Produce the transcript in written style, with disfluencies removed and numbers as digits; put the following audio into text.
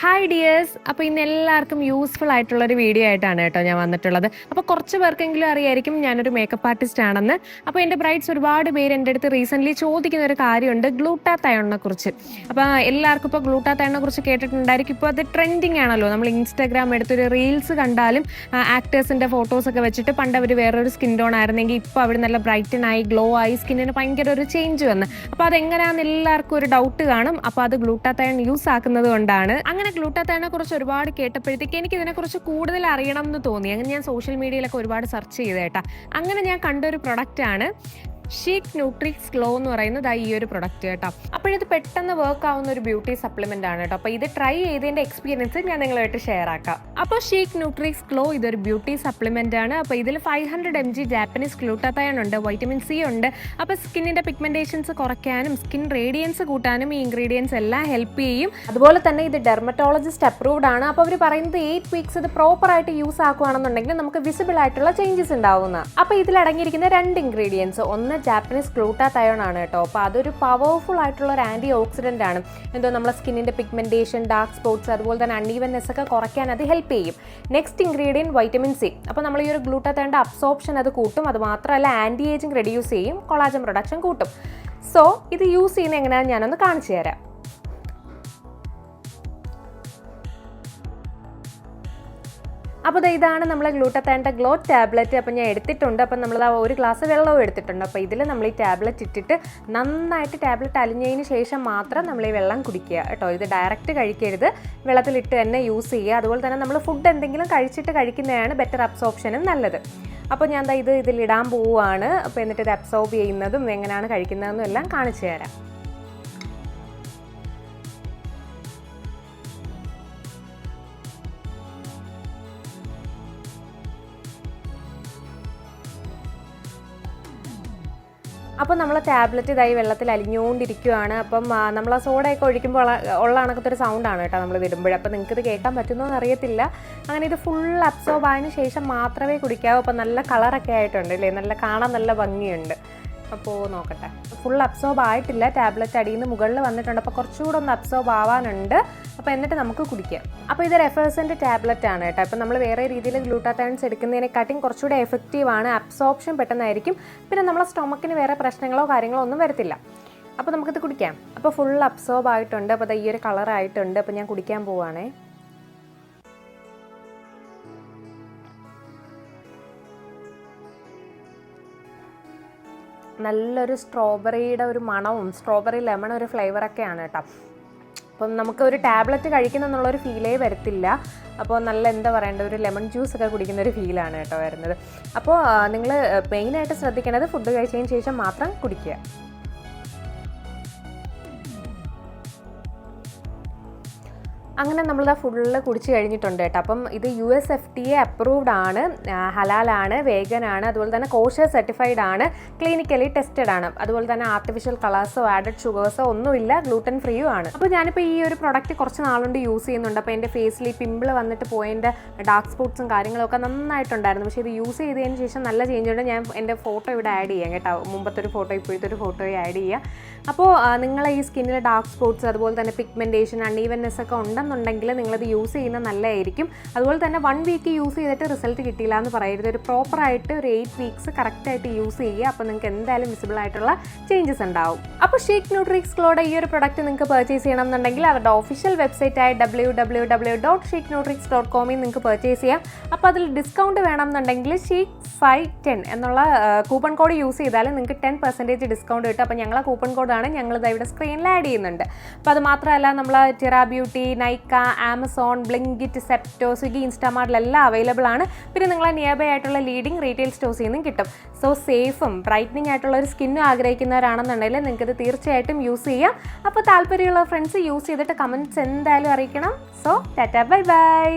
Hi dears. അപ്പോൾ ഇന്ന് എല്ലാവർക്കും യൂസ്ഫുൾ ആയിട്ടുള്ളൊരു വീഡിയോ ആയിട്ടാണ് കേട്ടോ ഞാൻ വന്നിട്ടുള്ളത്. അപ്പോൾ കുറച്ച് പേർക്കെങ്കിലും അറിയായിരിക്കും ഞാനൊരു മേക്കപ്പ് ആർട്ടിസ്റ്റ് ആണെന്ന്. അപ്പോൾ എൻ്റെ ബ്രൈഡ്സ് ഒരുപാട് പേര് എൻ്റെ അടുത്ത് റീസെൻ്റ്ലി ചോദിക്കുന്ന ഒരു കാര്യമുണ്ട് ഗ്ലൂട്ടാത്തയോണിനെ കുറിച്ച്. അപ്പോൾ എല്ലാവർക്കും ഇപ്പോൾ ഗ്ലൂട്ടാത്തയോണിനെ കുറിച്ച് കേട്ടിട്ടുണ്ടായിരിക്കും. ഇപ്പോൾ അത് ട്രെൻഡിങ് ആണല്ലോ. നമ്മൾ ഇൻസ്റ്റാഗ്രാം എടുത്തൊരു റീൽസ് കണ്ടാലും ആക്ടേഴ്സിൻ്റെ ഫോട്ടോസൊക്കെ വെച്ചിട്ട് പണ്ട് അവർ വേറൊരു സ്കിൻ ടോൺ ആയിരുന്നെങ്കിൽ ഇപ്പോൾ അവർ നല്ല ബ്രൈറ്റൻ ആയി, ഗ്ലോ ആയി, സ്കിന്നിന് ഭയങ്കര ഒരു ചേഞ്ച് വന്ന്. അപ്പോൾ അതെങ്ങനെയാണെന്ന് എല്ലാവർക്കും ഒരു ഡൗട്ട് കാണും. അപ്പോൾ അത് ഗ്ലൂട്ടാത്തയോൺ യൂസ് ആക്കുന്നത് കൊണ്ടാണ്. അങ്ങനെ ഗ്ലൂട്ടാത്തയോണിനെ കുറിച്ച് ഒരുപാട് കേട്ടപ്പോഴത്തേക്ക് എനിക്ക് ഇതിനെക്കുറിച്ച് കൂടുതൽ അറിയണം എന്ന് തോന്നി. അങ്ങനെ ഞാൻ സോഷ്യൽ മീഡിയയിലൊക്കെ ഒരുപാട് സെർച്ച് ചെയ്തേട്ടാ. അങ്ങനെ ഞാൻ കണ്ടൊരു പ്രൊഡക്റ്റാണ് ഷീക്ക് ന്യൂട്രിക്സ് ഗ്ലോ എന്ന് പറയുന്നത് ഈ ഒരു പ്രൊഡക്റ്റ് കേട്ടോ. അപ്പോഴിത് പെട്ടെന്ന് വർക്ക് ആവുന്ന ഒരു ബ്യൂട്ടി സപ്ലിമെന്റ് ആണ് കേട്ടോ. അപ്പോൾ ഇത് ട്രൈ ചെയ്തതിന്റെ എക്സ്പീരിയൻസ് ഞാൻ നിങ്ങളുമായിട്ട് ഷെയർ ആക്കാം. അപ്പോൾ ഷീക്ക് ന്യൂട്രിക്സ് ഗ്ലോ ഇതൊരു ബ്യൂട്ടി സപ്ലിമെന്റ് ആണ്. അപ്പോൾ ഇതിൽ 500 mg ജാപ്പനീസ് ഗ്ലൂട്ടാത്തയോൺ ഉണ്ട്, വൈറ്റമിൻ സി ഉണ്ട്. അപ്പോൾ സ്കിന്നിന്റെ പിഗ്മെന്റേഷൻസ് കുറയ്ക്കാനും സ്കിൻ റേഡിയൻസ് കൂട്ടാനും ഈ ഇൻഗ്രീഡിയൻസ് എല്ലാം ഹെൽപ്പ് ചെയ്യും. അതുപോലെ തന്നെ ഇത് ഡെർമറ്റോളജിസ്റ്റ് അപ്രൂവ്ഡ് ആണ്. അപ്പോൾ അവർ പറയുന്നത് 8 വീക്സ് ഇത് പ്രോപ്പർ ആയിട്ട് യൂസ് ആക്കുകയാണെന്നുണ്ടെങ്കിൽ നമുക്ക് വിസിബിൾ ആയിട്ടുള്ള ചേഞ്ചസ് ഉണ്ടാവുന്ന. അപ്പോൾ ഇതിൽ അടങ്ങിയിരിക്കുന്ന 2 ഇൻഗ്രീഡിയൻസ്, ഒന്ന് ജാപ്പനീസ് ഗ്ലൂട്ടാത്തയോൺ ആണ് കേട്ടോ. അപ്പോൾ അതൊരു പവർഫുൾ ആയിട്ടുള്ള ഒരു ആൻറ്റി ഓക്സിഡൻ്റ് ആണ്. എന്തോ നമ്മളെ സ്കിന്നിൻ്റെ പിഗ്മെൻറ്റേഷൻ, ഡാർക്ക് സ്പോട്ട്സ്, അതുപോലെ തന്നെ അൺഈവൻനെസ് ഒക്കെ കുറയ്ക്കാൻ അത് ഹെൽപ്പ് ചെയ്യും. Next ingredient vitamin C. അപ്പോൾ നമ്മൾ ഈ ഒരു ഗ്ലൂട്ടാത്തയോണിൻ്റെ അബ്സോർപ്ഷൻ അത് കൂട്ടും. അത് മാത്രമല്ല ആൻറ്റി ഏജിങ് റെഡ്യൂസ് ചെയ്യും, കൊളാജൻ പ്രൊഡക്ഷൻ കൂട്ടും. സോ ഇത് യൂസ് ചെയ്യുന്നത് എങ്ങനെയാണെന്ന് ഞാനൊന്ന് കാണിച്ചു തരാം. അപ്പോൾ ഇതാണ് നമ്മളെ ഗ്ലൂട്ടാത്തയോണിൻ്റെ ഗ്ലോ ടാബ്ലറ്റ്. അപ്പോൾ ഞാൻ എടുത്തിട്ടുണ്ട്. അപ്പം നമ്മൾ ഒരു ഗ്ലാസ് വെള്ളവും എടുത്തിട്ടുണ്ട്. അപ്പോൾ ഇതിൽ നമ്മൾ ഈ ടാബ്ലറ്റ് ഇട്ടിട്ട് നന്നായിട്ട് ടാബ്ലറ്റ് അലിഞ്ഞതിന് ശേഷം മാത്രം നമ്മൾ ഈ വെള്ളം കുടിക്കുക കേട്ടോ. ഇത് ഡയറക്റ്റ് കഴിക്കരുത്, വെള്ളത്തിലിട്ട് തന്നെ യൂസ് ചെയ്യുക. അതുപോലെ തന്നെ നമ്മൾ ഫുഡ് എന്തെങ്കിലും കഴിച്ചിട്ട് കഴിക്കുന്നതാണ് ബെറ്റർ അബ്സോർപ്ഷനും നല്ലത്. അപ്പോൾ ഞാൻ ഇതിലിടാൻ പോവുകയാണ്. അപ്പോൾ എന്നിട്ട് ഇത് അബ്സോർബ് ചെയ്യുന്നതും എങ്ങനെയാണ് കഴിക്കുന്നതെന്നും എല്ലാം കാണിച്ചു തരാം. അപ്പോൾ നമ്മൾ ടാബ്ലറ്റ് ഇതായി വെള്ളത്തിൽ അലിഞ്ഞുകൊണ്ടിരിക്കുകയാണ്. അപ്പം നമ്മൾ ആ സോഡയൊക്കെ ഒഴിക്കുമ്പോൾ ഉള്ള കണക്കത്തൊരു സൗണ്ടാണ് കേട്ടോ നമ്മൾ ഇടുമ്പോൾ. അപ്പോൾ നിങ്ങൾക്കിത് കേൾക്കാൻ പറ്റുമോ എന്ന് അറിയത്തില്ല. അങ്ങനെ ഇത് ഫുൾ അബ്സോർബ് ആയതിനു ശേഷം മാത്രമേ കുടിക്കാവൂ. അപ്പോൾ നല്ല കളറൊക്കെ ആയിട്ടുണ്ട് അല്ലേ, നല്ല കാണാൻ നല്ല ഭംഗിയുണ്ട്. അപ്പോൾ നോക്കട്ടെ, ഫുൾ അബ്സോർബ് ആയിട്ടില്ല, ടാബ്ലറ്റ് അടിയിൽ നിന്ന് മുകളിൽ വന്നിട്ടുണ്ട്. അപ്പോൾ കുറച്ചുകൂടെ ഒന്ന് അബ്സോർബ് ആവാനുണ്ട്. അപ്പോൾ എന്നിട്ട് നമുക്ക് കുടിക്കാം. അപ്പോൾ ഇത് എഫേഴ്സിൻ്റെ ടാബ്ലറ്റ് ആണ് കേട്ടോ. അപ്പോൾ നമ്മൾ വേറെ രീതിയിൽ ഗ്ലൂട്ടാത്തയോൺസ് എടുക്കുന്നതിനെക്കാട്ടിയും കുറച്ചുകൂടെ എഫക്റ്റീവാണ്, അബ്സോർപ്ഷൻ പെട്ടെന്നായിരിക്കും. പിന്നെ നമ്മളെ സ്റ്റൊമക്കിന് വേറെ പ്രശ്നങ്ങളോ കാര്യങ്ങളോ ഒന്നും വരത്തില്ല. അപ്പോൾ നമുക്കിത് കുടിക്കാം. അപ്പോൾ ഫുൾ അബ്സോർബ് ആയിട്ടുണ്ട്. അപ്പോൾ ഈ ഒരു കളറായിട്ടുണ്ട്. അപ്പോൾ ഞാൻ കുടിക്കാൻ പോവുകയാണേ. നല്ലൊരു സ്ട്രോബെറിയുടെ ഒരു മണവും സ്ട്രോബെറി ലെമൺ ഒരു ഫ്ലേവറൊക്കെയാണ് കേട്ടോ. അപ്പം നമുക്ക് ഒരു ടാബ്ലറ്റ് കഴിക്കുന്ന എന്നുള്ളൊരു ഫീലേ വരത്തില്ല. അപ്പോൾ നല്ല എന്താ പറയേണ്ടത്, ഒരു ലെമൺ ജ്യൂസ് ഒക്കെ കുടിക്കുന്ന ഒരു ഫീലാണ് കേട്ടോ വരുന്നത്. അപ്പോൾ നിങ്ങൾ മെയിനായിട്ട് ശ്രദ്ധിക്കേണ്ടത് ഫുഡ് കഴിച്ചതിന് ശേഷം മാത്രം കുടിക്കുക. അങ്ങനെ നമ്മളിത് ഫുള്ള് കുടിച്ച് കഴിഞ്ഞിട്ടുണ്ട് കേട്ടോ. അപ്പം ഇത് USFDA അപ്രൂവ്ഡ് ആണ്, ഹലാലാണ്, വേഗനാണ്, അതുപോലെ തന്നെ കോഷർ സർട്ടിഫൈഡ് ആണ്, ക്ലിനിക്കലി ടെസ്റ്റഡ് ആണ്. അതുപോലെ തന്നെ ആർട്ടിഫിഷ്യൽ കളേഴ്സോ ആഡഡ് ഷുഗേഴ്സോ ഒന്നുമില്ല, ഗ്ലൂട്ടൻ ഫ്രീയും ആണ്. അപ്പോൾ ഞാനിപ്പോൾ ഈ ഒരു പ്രൊഡക്റ്റ് കുറച്ച് നാളുകൊണ്ട് യൂസ് ചെയ്യുന്നുണ്ട്. അപ്പോൾ എൻ്റെ ഫേസിൽ ഈ പിമ്പിൾ വന്നിട്ട് പോയതിൻ്റെ ഡാർക്ക് സ്പോട്ട്സും കാര്യങ്ങളൊക്കെ നന്നായിട്ടുണ്ടായിരുന്നു. പക്ഷേ ഇത് യൂസ് ചെയ്തതിന് ശേഷം നല്ല ചേഞ്ച് ഉണ്ട്. ഞാൻ എൻ്റെ ഫോട്ടോ ഇവിടെ ആഡ് ചെയ്യാം കേട്ടോ, മുമ്പത്തെ ഒരു ഫോട്ടോ ഇപ്പോഴത്തെ ഒരു ഫോട്ടോയും ആഡ് ചെയ്യുക. അപ്പോൾ നിങ്ങളെ ഈ സ്കിന്നിൽ ഡാർക്ക് സ്പോട്ട്സ് അതുപോലെ തന്നെ പിഗ്മെൻറ്റേഷൻ, അൺഈവൻനെസ് ഒക്കെ ഉണ്ടെന്നുണ്ടെങ്കിൽ നിങ്ങളിത് യൂസ് ചെയ്യുന്നത് നല്ലതായിരിക്കും. അതുപോലെ തന്നെ 1 വീക്ക് യൂസ് ചെയ്തിട്ട് റിസൾട്ട് കിട്ടിയില്ല എന്ന് പറയരുത്. ഒരു പ്രോപ്പറായിട്ട് ഒരു 8 വീക്സ് കറക്റ്റായിട്ട് യൂസ് ചെയ്യുക. അപ്പോൾ നിങ്ങൾക്ക് എന്തായാലും വിസിബിൾ ആയിട്ടുള്ള ചേഞ്ചസ് ഉണ്ടാവും. അപ്പോൾ ഷീക്ക് ന്യൂട്രിക്സ് ഗ്ലോയുടെ ഈ ഒരു പ്രൊഡക്റ്റ് നിങ്ങൾക്ക് പർച്ചേസ് ചെയ്യണം എന്നുണ്ടെങ്കിൽ അവരുടെ ഒഫീഷ്യൽ വെബ്സൈറ്റായ www.sheeknutrix.com നിങ്ങൾക്ക് പർച്ചേസ് ചെയ്യാം. അപ്പോൾ അതിൽ ഡിസ്കൗണ്ട് വേണമെന്നുണ്ടെങ്കിൽ SHEEK510 എന്നുള്ള കൂപ്പൺ കോഡ് യൂസ് ചെയ്താൽ നിങ്ങൾക്ക് 10% ഡിസ്കൗണ്ട് കിട്ടും. അപ്പോൾ ഞങ്ങളെ കൂപ്പൺ കോഡാണ് ഞങ്ങളിത് ഇവിടെ സ്ക്രീനിൽ ആഡ് ചെയ്യുന്നുണ്ട്. അപ്പോൾ അത് മാത്രമല്ല നമ്മൾ Tira beauty, Nykaa, Amazon, Blinkit, Zepto, Swiggy, ഇൻസ്റ്റാമാർട്ടിലെല്ലാം അവൈലബിൾ ആണ്. പിന്നെ നിങ്ങളെ നിയർ ബൈ ആയിട്ടുള്ള ലീഡിംഗ് റീറ്റെയിൽ സ്റ്റോഴ്സിൽ നിന്നും കിട്ടും. സോ സേഫും ബ്രൈറ്റനിങ് ആയിട്ടുള്ള ഒരു സ്കിന്നും ആഗ്രഹിക്കുന്നവരാണെന്നുണ്ടെങ്കിൽ നിങ്ങൾക്ക് ഇത് തീർച്ചയായിട്ടും യൂസ് ചെയ്യാം. അപ്പോൾ താല്പര്യമുള്ള ഫ്രണ്ട്സ് യൂസ് ചെയ്തിട്ട് കമൻറ്റ്സ് എന്തായാലും അറിയിക്കണം. So Tata, bye bye.